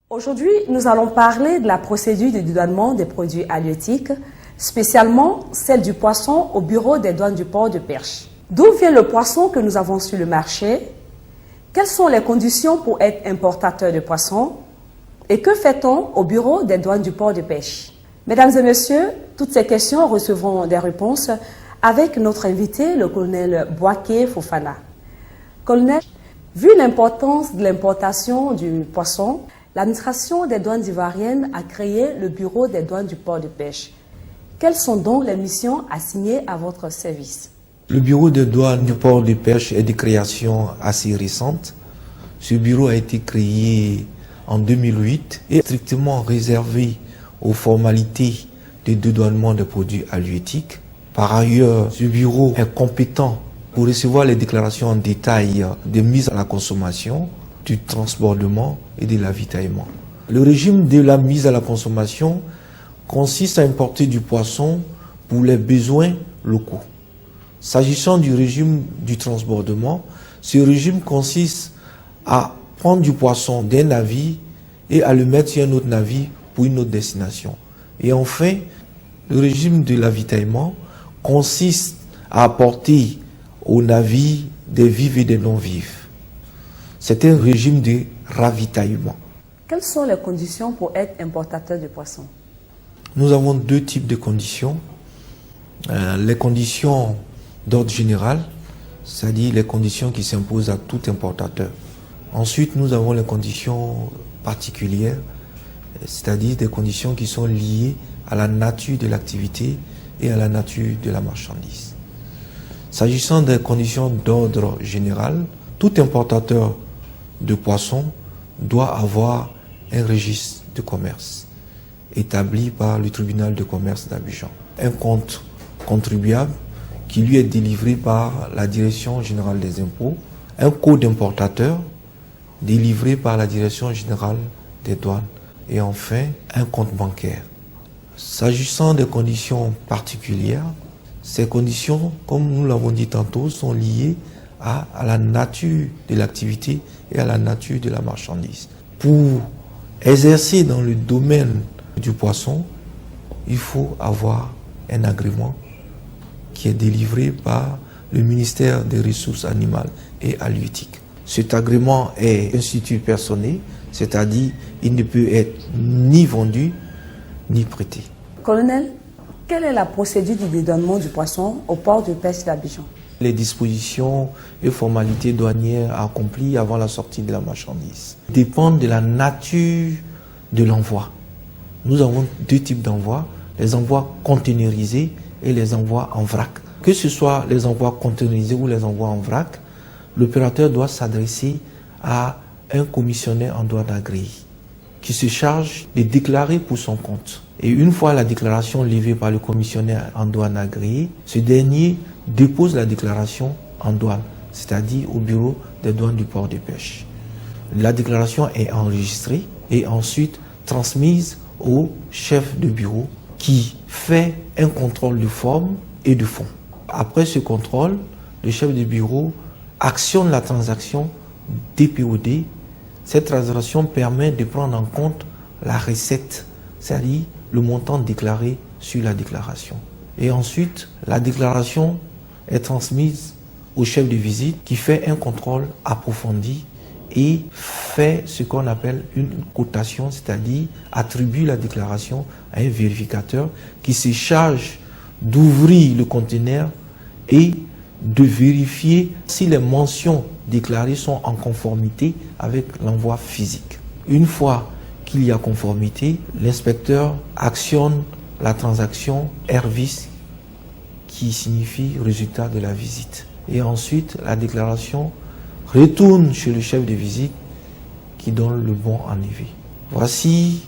Aujourd'hui, nous allons parler de la procédure de dédouanement des produits halieutiques, spécialement celle du poisson au bureau des douanes du port de Perche. D'où vient le poisson que nous avons sur le marché? Quelles sont les conditions pour être importateur de poisson? Et que fait-on au bureau des douanes du port de Perche? Mesdames et messieurs, toutes ces questions recevront des réponses avec notre invité, le colonel Boaké Fofana. Colonel, vu l'importance de l'importation du poisson, l'administration des douanes ivoiriennes a créé le bureau des douanes du port de Perche. Quelles sont donc les missions assignées à votre service? Le bureau des douanes du port de Perche est de création assez récente. Ce bureau a été créé en 2008 et est strictement réservé aux formalités de dédouanement des produits halieutiques. Par ailleurs, ce bureau est compétent pour recevoir les déclarations en détail des mises à la consommation, du transbordement et de l'avitaillement. Le régime de la mise à la consommation consiste à importer du poisson pour les besoins locaux. S'agissant du régime du transbordement, ce régime consiste à prendre du poisson d'un navire et à le mettre sur un autre navire pour une autre destination. Et enfin, le régime de l'avitaillement consiste à apporter au navire des vifs et des non-vifs. C'est un régime de ravitaillement. Quelles sont les conditions pour être importateur de poisson? Nous avons deux types de conditions. Les conditions d'ordre général, c'est-à-dire les conditions qui s'imposent à tout importateur. Ensuite, nous avons les conditions particulières, c'est-à-dire des conditions qui sont liées à la nature de l'activité et à la nature de la marchandise. S'agissant des conditions d'ordre général, tout importateur de poissons doit avoir un registre de commerce établi par le tribunal de commerce d'Abidjan. Un compte contribuable qui lui est délivré par la direction générale des impôts, un code importateur délivré par la direction générale des douanes et enfin un compte bancaire. S'agissant des conditions particulières, ces conditions, comme nous l'avons dit tantôt, sont liées à la nature de l'activité et à la nature de la marchandise. Pour exercer dans le domaine du poisson, il faut avoir un agrément qui est délivré par le ministère des Ressources animales et halieutiques. Cet agrément est institut personné, c'est-à-dire il ne peut être ni vendu ni prêté. Colonel, quelle est la procédure du dédouanement du poisson au port de Perche d'Abidjan? Les dispositions et formalités douanières accomplies avant la sortie de la marchandise dépendent de la nature de l'envoi. Nous avons deux types d'envois, les envois containerisés et les envois en vrac. Que ce soit les envois containerisés ou les envois en vrac, l'opérateur doit s'adresser à un commissionnaire en douane agréé qui se charge de déclarer pour son compte. Et une fois la déclaration levée par le commissionnaire en douane agréé, ce dernier dépose la déclaration en douane, c'est-à-dire au bureau des douanes du port de Perche. La déclaration est enregistrée et ensuite transmise au chef de bureau qui fait un contrôle de forme et de fond. Après ce contrôle, le chef de bureau actionne la transaction DPOD. Cette transaction permet de prendre en compte la recette, c'est-à-dire le montant déclaré sur la déclaration. Et ensuite, la déclaration est transmise au chef de visite qui fait un contrôle approfondi et fait ce qu'on appelle une cotation, c'est-à-dire attribue la déclaration à un vérificateur qui se charge d'ouvrir le conteneur et de vérifier si les mentions déclarées sont en conformité avec l'envoi physique. Une fois qu'il y a conformité, l'inspecteur actionne la transaction RVIS qui signifie résultat de la visite. Et ensuite, la déclaration retourne chez le chef de visite qui donne le bon en élevé. Voici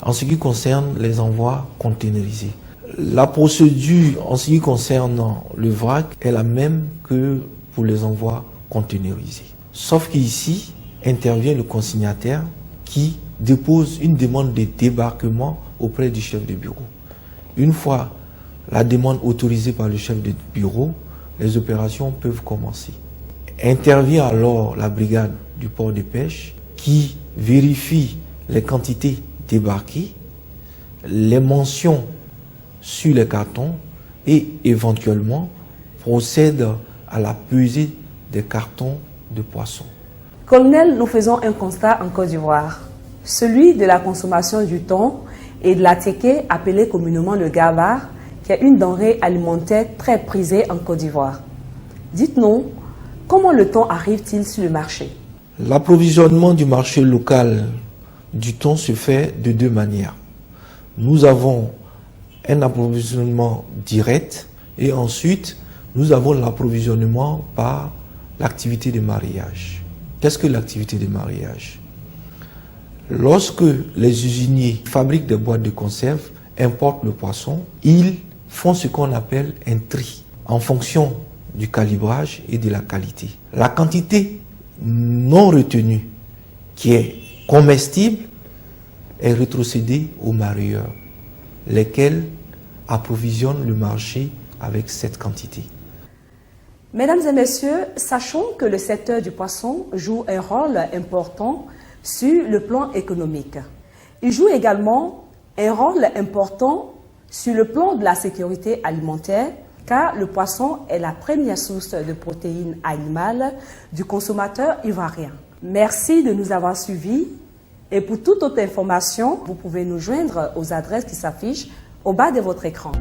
en ce qui concerne les envois containerisés. La procédure en ce qui concerne le vrac est la même que pour les envois containerisés. Sauf qu'ici intervient le consignataire qui dépose une demande de débarquement auprès du chef de bureau. Une fois la demande autorisée par le chef de bureau, les opérations peuvent commencer. Intervient alors la brigade du port de Perche qui vérifie les quantités débarquées, les mentions sur les cartons et éventuellement procède à la pesée des cartons de poissons. Colonel, nous faisons un constat en Côte d'Ivoire, celui de la consommation du thon et de la téké, appelée communément le gabar, qui est une denrée alimentaire très prisée en Côte d'Ivoire. Dites-nous, comment le thon arrive-t-il sur le marché? L'approvisionnement du marché local du thon se fait de deux manières. Nous avons un approvisionnement direct et ensuite nous avons l'approvisionnement par l'activité de mareyage. Qu'est-ce que l'activité de mareyage? Lorsque les usiniers fabriquent des boîtes de conserve, importent le poisson, ils font ce qu'on appelle un tri en fonction du calibrage et de la qualité. La quantité non retenue qui est comestible est rétrocédée aux mareyeurs, lesquels approvisionnent le marché avec cette quantité. Mesdames et messieurs, sachons que le secteur du poisson joue un rôle important sur le plan économique. Il joue également un rôle important sur le plan de la sécurité alimentaire, car le poisson est la première source de protéines animales du consommateur ivoirien. Merci de nous avoir suivis et pour toute autre information, vous pouvez nous joindre aux adresses qui s'affichent au bas de votre écran.